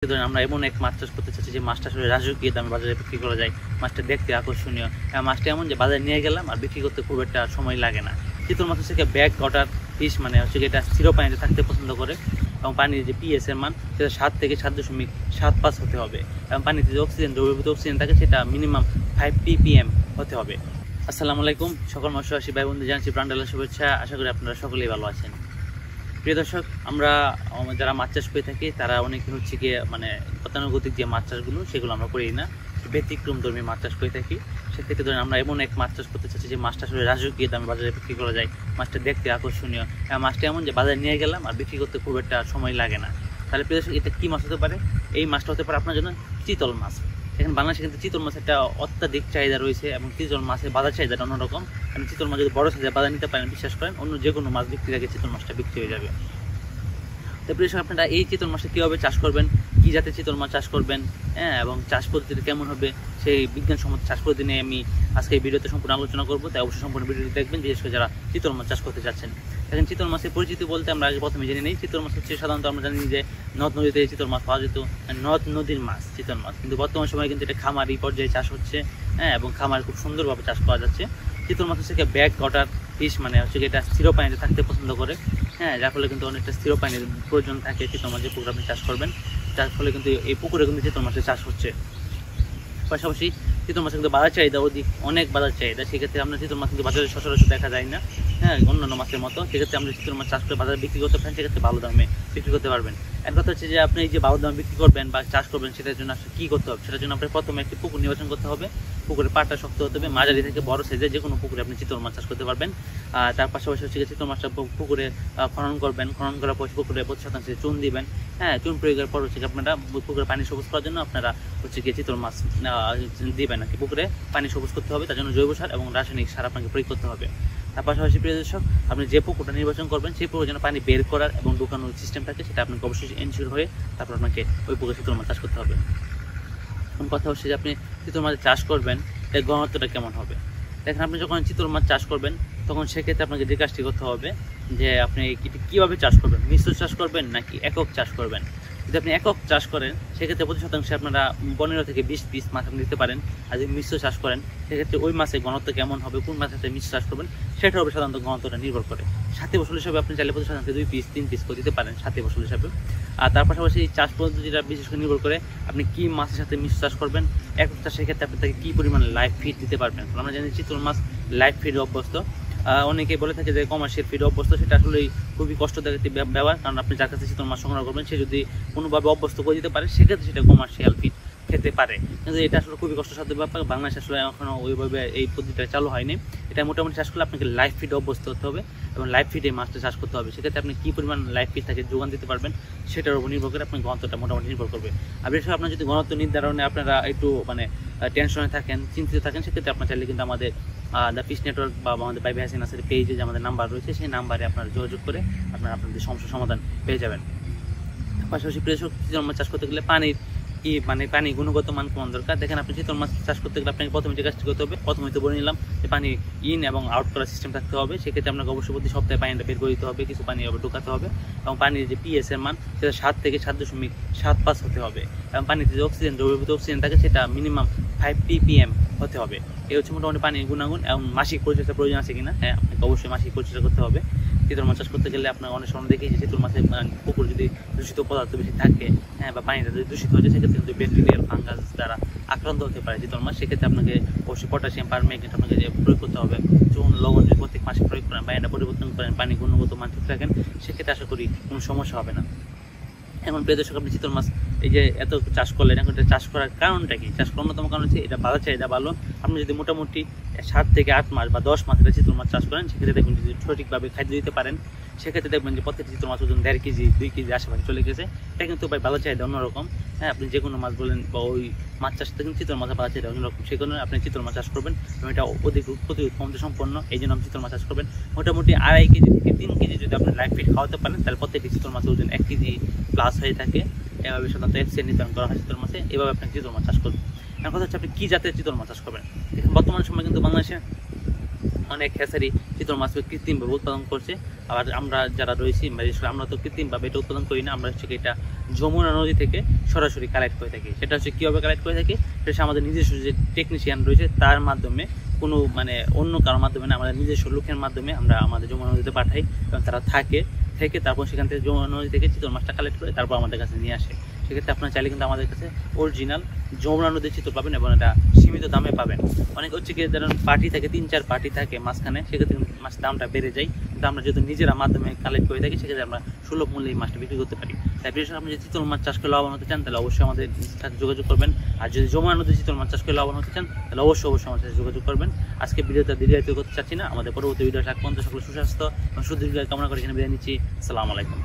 ধরেন আমরা এমন এক মাছ চাষ করতে চাচ্ছি যে মাছটা আসলে রাজকীয় দামে বাজারে বিক্রি করা যায়। মাছটা দেখতে আকর্ষণীয়, মাছটা এমন যে বাজারে নিয়ে গেলাম আর বিক্রি করতে খুব একটা সময় লাগে না। চিতল মাছ হচ্ছে ব্যাক ওয়াটার ফিশ, মানে হচ্ছে এটা স্থির পানিতে থাকতে পছন্দ করে এবং পানির যে পিএস এর মান সেটা 7 থেকে 7.75 হতে হবে এবং পানিতে যে অক্সিজেন, দ্রবীভূত অক্সিজেন থাকে সেটা মিনিমাম 5 ppm হতে হবে। আসসালামু আলাইকুম, সকল মৎস্যচাষী ভাই বন্ধু জানাচ্ছি প্রাণঢালা শুভেচ্ছা। আশা করি আপনারা সকলেই ভালো আছেন। প্রিয় দর্শক, আমরা যারা মাছ চাষ করে থাকি তারা অনেকে হচ্ছে গিয়ে মানে গতানুগতিক যে মাছ চাষগুলো সেগুলো আমরা করি না, ব্যতিক্রমধর্মী মাছ চাষ করে থাকি। সেক্ষেত্রে ধরেন আমরা এমন এক মাছ চাষ করতে চাচ্ছি যে মাছটা আসলে রাজকীয় দামে বাজারে বিক্রি করা যায়। মাছটা দেখতে আকর্ষণীয়, মাছটা এমন যে বাজারে নিয়ে গেলাম আর বিক্রি করতে খুব একটা সময় লাগে না। তাহলে প্রিয় দর্শক, এটা কী মাছ হতে পারে? এই মাছটা হতে পারে আপনার জন্য চিতল মাছ। এখন বাংলাদেশে কিন্তু চিতল মাছের একটা অত্যাধিক চাহিদা রয়েছে এবং চিতল মাছের বাজার চাহিদাটা অন্যরকম। কারণ চিতল মাছ যদি বড় সাইজের বাজার নিতে পারেন, বিশ্বাস করেন অন্য যে কোনো মাছ বিক্রির আগে চিতল মাছটা বিক্রি হয়ে যাবে। তো প্রিয় দর্শক, আপনারা এই চিতল মাছটা কীভাবে চাষ করবেন, কী জাতের চিতল মাছ চাষ করবেন, এবং চাষ পদ্ধতিটা কেমন হবে, সেই বিজ্ঞানসম্মত চাষ পদ্ধতি নিয়ে আমি আজকে এই ভিডিওতে সম্পূর্ণ আলোচনা করবো। তাই অবশ্যই সম্পূর্ণ ভিডিওটি দেখবেন, বিশেষ করে যারা চিতল মাছ চাষ করতে চাচ্ছেন। এখন চিতল মাছের পরিচিতি বলতে আমরা আগে প্রথমে জেনে নিই। চিতল মাছ হচ্ছে সাধারণত আমরা জানি যে নদ নদীতে চিতল মাছ পাওয়া যেত, নদ নদীর মাছ চিতল মাছ, কিন্তু বর্তমান সময়ে কিন্তু এটা খামারি পর্যায়ে চাষ হচ্ছে, এবং খামার খুব সুন্দরভাবে চাষ করা যাচ্ছে। চিতল মাছ হচ্ছে ব্যাক ওয়াটার ফিশ, মানে হচ্ছে এটা স্থির পানিতে থাকতে পছন্দ করে, যার ফলে কিন্তু অনেকটা স্থির পানির প্রয়োজন থাকে চিতল মাছ যে পুকুর আপনি চাষ করবেন। যার ফলে কিন্তু এই পুকুরে কিন্তু চিতল মাছের চাষ হচ্ছে। পাশাপাশি চিতল মাছের কিন্তু বাজার চাহিদা অনেক বাজার চাহিদা। সেক্ষেত্রে আমরা চিতল মাছ কিন্তু বাজারে সচরাচর দেখা যায় না, অন্যান্য মাছের মতো। সেক্ষেত্রে আমরা চিতল মাছ চাষ করে বাজারে বিক্রি করতে পারেন, সেক্ষেত্রে ভালো দামে বিক্রি করতে পারবেন। এক কথা হচ্ছে যে আপনি এই যে ভালো দামে বিক্রি করবেন বা চাষ করবেন, সেটার জন্য আসলে কী করতে হবে? সেটার জন্য আপনার প্রথমে একটি পুকুর নির্বাচন করতে হবে। পুকুরের পাড়টা শক্ত হতে হবে, মাঝারি থেকে বড় সাইজের যে কোনো পুকুরে আপনি চিতল মাছ চাষ করতে পারবেন। তার পাশাপাশি হচ্ছে চিতল মাছটা পুকুরে খনন করবেন। খনন করার পর পুকুরে 25% চুন দিবেন। চুন প্রয়োগের পর হচ্ছে আপনারা পুকুরে পানি সবুজ করার জন্য আপনারা হচ্ছে গিয়ে চিতল মাছ দিবেন আর কি। পুকুরে পানি সবুজ করতে হবে, তার জন্য জৈব সার এবং রাসায়নিক সার আপনাকে প্রয়োগ করতে হবে। তার পাশাপাশি প্রিয় দর্শক, আপনি যে পুকুরটা নির্বাচন করবেন সেই পুকুরের জন্য পানি বের করার এবং ঢুকানোর সিস্টেম থাকে, সেটা আপনাকে অবশ্যই এনশিওর হয়ে তারপর আপনাকে ওই পুকুরে চিতল মাছ চাষ করতে হবে। এখন কথা হচ্ছে যে আপনি চিতল মাছ চাষ করবেন, এর ঘনত্বটা কেমন হবে? দেখেন, আপনি যখন চিতল মাছ চাষ করবেন তখন সেক্ষেত্রে আপনাকে যে কাজটি করতে হবে যে আপনি কীভাবে চাষ করবেন, মিশ্র চাষ করবেন নাকি একক চাষ করবেন। যদি আপনি একক চাষ করেন সেক্ষেত্রে প্রতি শতাংশে আপনারা 15 থেকে 20 পিস মাছ আপনি দিতে পারেন। আর যদি মিশ্র চাষ করেন সেক্ষেত্রে ওই মাছের ঘনত্ব কেমন হবে, কোন মাছের সাথে মিশ্র চাষ করবেন সেটার উপরে সাধারণত ঘনত্বটা নির্ভর করে। সাথী ফসল হিসাবে আপনি চাইলে প্রতি শতাংশে 2 পিস 3 পিস করে দিতে পারেন সাথী ফসল হিসাবে। আর তার পাশাপাশি চাষ পদ্ধতিটা বিশেষ করে নির্ভর করে আপনি কী মাছের সাথে মিশ্র চাষ করবেন। একক চাষের ক্ষেত্রে আপনি তাকে কী পরিমাণে লাইভ ফিড দিতে পারবেন। আমরা জানি চিতল মাছ লাইভ ফিড অভ্যস্ত। অনেকে বলে থাকে যে কমার্শিয়াল ফিড অভ্যস্ত, সেটা আসলেই খুবই কষ্টদায়ক একটি ব্যবহার। কারণ আপনি যার কাছে চিতল মাছ সংগ্রহ করবেন সে যদি কোনোভাবে অভ্যস্ত করে দিতে পারে সেক্ষেত্রে সেটা কমার্শিয়াল ফিড খেতে পারে, কিন্তু এটা আসলে খুবই কষ্টসাধ্য ব্যাপার। বাংলাদেশে আসলে এখনও ওইভাবে এই পদ্ধতিটা চালু হয়নি। এটা মোটামুটি চাষ করলে আপনাকে লাইভ ফিড অভ্যস্ত হতে হবে এবং লাইভ ফিডে মাছটা চাষ করতে হবে। সেক্ষেত্রে আপনি কী পরিমাণ লাইভ ফিড তাকে যোগান দিতে পারবেন সেটার উপর নির্ভর করে আপনার ঘনত্বটা মোটামুটি নির্ভর করবে। আর বিশেষ করে আপনার যদি ঘনত্ব নির্ধারণে আপনারা একটু মানে টেনশনে থাকেন, চিন্তিত থাকেন, সেক্ষেত্রে আপনার চাইলে কিন্তু আমাদের দ্য ফিশ নেটওয়ার্ক বা আমাদের বাইবে হাসিন নার্সারি পেজে যে আমাদের নাম্বার রয়েছে সেই নাম্বারে আপনারা যোগাযোগ করে আপনারা আপনাদের সমস্যার সমাধান পেয়ে যাবেন। পাশাপাশি প্রিয় দর্শক, চিতল মাছ চাষ করতে গেলে পানির পানি গুণগত মান কেমন দরকার। দেখেন, আপনি চিতল মাছ চাষ করতে গেলে আপনাকে প্রথমে যে কাজটি করতে হবে, প্রথমে তো বলে নিলাম যে পানি ইন এবং আউট করার সিস্টেম থাকতে হবে। সেক্ষেত্রে আপনাকে অবশ্যই প্রতি সপ্তাহে পানিটা বের করে দিতে হবে, কিছু পানি আবার ঢোকাতে হবে এবং পানির যে পিএস এর মান সেটা 7 থেকে 7.75 হতে হবে এবং পানিতে যে অক্সিজেন, দ্রবীভূত অক্সিজেন থাকে সেটা মিনিমাম 5 ppm হতে হবে। এই হচ্ছে মোটামুটি পানির গুণাগুণ। এবং মাসিক পরিচর্যার প্রয়োজন আছে কিনা, আপনাকে অবশ্যই মাসিক পরিচর্যা করতে হবে। চিতল মাছ চাষ করতে গেলে আপনার অনেক সময় দেখি যে চিতল মাছের পুকুর যদি দূষিত পদার্থ বেশি থাকে, বা পানিটা যদি দূষিত হয়ে যায় সেক্ষেত্রে কিন্তু ব্যাকটেরিয়াল ফাঙ্গাস দ্বারা আক্রান্ত হতে পারে চিতল মাছ। সেক্ষেত্রে আপনাকে অবশ্যই পটাশিয়াম পারম্যাঙ্গনেট আপনাকে যে প্রয়োগ করতে হবে। চুন, লবণ যদি প্রত্যেক মাসে প্রয়োগ করেন বা এটা পরিবর্তন করেন, পানি গুণগত মান ঠিক রাখেন, সেক্ষেত্রে আশা করি কোনো সমস্যা হবে না। এখন প্রিয় দর্শক, আপনি চিতল মাছ এই যে এত চাষ করলেন, এখন এটা চাষ করার কারণটা কি? চাষ করার অন্যতম কারণ হচ্ছে এটা বাজার চাহিদা ভালো। আপনি যদি মোটামুটি 7 থেকে 8 মাস বা 10 মাস এটা চিতল মাছ চাষ করেন, সেক্ষেত্রে দেখবেন যদি সঠিকভাবে খাদ্য দিতে পারেন, সেক্ষেত্রে দেখবেন যে প্রত্যেকটি চিতল মাছ ওজন 1.5 কেজি 2 কেজি আশেপাশে চলে গেছে। এটা কিন্তু ভাই বাজার চাহিদা অন্যরকম। আপনি যে কোনো মাছ বলেন বা ওই মাছ চাষ থেকে চিতল মাছের বাজার চাহিদা অন্যরকম। সেই কারণে আপনি চিতল মাছ চাষ করবেন এবং এটা অধিক প্রতিরোধ ক্ষমতা সম্পন্ন, এই জন্য আপনি চিতল মাছ চাষ করবেন। মোটামুটি 2.5 কেজি থেকে 3 কেজি যদি আপনি লাইভ ফিড খাওয়াতে পারেন, তাহলে প্রত্যেকটি চিতল মাছের ওজন 1 কেজি প্লাস হয়ে থাকে। এভাবে সাধারণত এফসিআই নির্ধারণ করা হয় চিতল মাছে। এভাবে আপনি চিতল মাছ চাষ করবেন। এখন কথা হচ্ছে আপনি কী জাতের চিতল মাছ চাষ করবেন। দেখুন, বর্তমান সময় কিন্তু বাংলাদেশে অনেক হ্যাচারি চিতল মাছ কৃত্রিমভাবে উৎপাদন করছে। আবার আমরা যারা রয়েছি, আমরা তো কৃত্রিমভাবে এটা উৎপাদন করি না, আমরা হচ্ছে এটা যমুনা নদী থেকে সরাসরি কালেক্ট করে থাকি। সেটা হচ্ছে কীভাবে কালেক্ট করে থাকি, সেটা আমাদের নিজস্ব যে টেকনিশিয়ান রয়েছে তার মাধ্যমে, কোনো মানে অন্য কারোর মাধ্যমে না, আমাদের নিজস্ব লোকের মাধ্যমে আমরা আমাদের যমুনা নদীতে পাঠাই এবং তারা থেকে তারপর সেখান থেকে যমুনা নদী থেকে চিতল মাছটা কালেক্ট করে তারপর আমাদের কাছে নিয়ে আসে। সেক্ষেত্রে আপনারা চাইলে কিন্তু আমাদের কাছে অরিজিনাল যমুনা নদীর চিতল পাবেন এবং এটা সীমিত দামে পাবেন। অনেক হচ্ছে কি ধরুন পার্টি থাকে, 3-4 পার্টি থাকে মাঝখানে, সেক্ষেত্রে মাছের দামটা বেড়ে যায়। কিন্তু আমরা যেহেতু নিজেরা মাধ্যমে কালেক্ট করে থাকি, সেক্ষেত্রে আমরা সুলভ মূল্যে এই মাছটা বিক্রি করতে পারি। তাই বিশেষ আপনি যদি চিতল মাছ চাষ করে লাভবান হতে চান তাহলে অবশ্যই আমাদের সাথে যোগাযোগ করবেন। আর যদি যমুনা নদীর চিতল মাছ চাষ করে লাভবান হতে চান তাহলে অবশ্যই আমাদের সাথে যোগাযোগ করবেন। আজকে ভিডিওটা দীর্ঘায়িত করতে চাচ্ছি না, আমাদের পরবর্তী ভিডিও থাক পর্যন্ত সকল সুস্বাস্থ্য এবং সুদীর্ঘ কামনা করে এখানে বিদায় নিচ্ছি। আসসালামু আলাইকুম।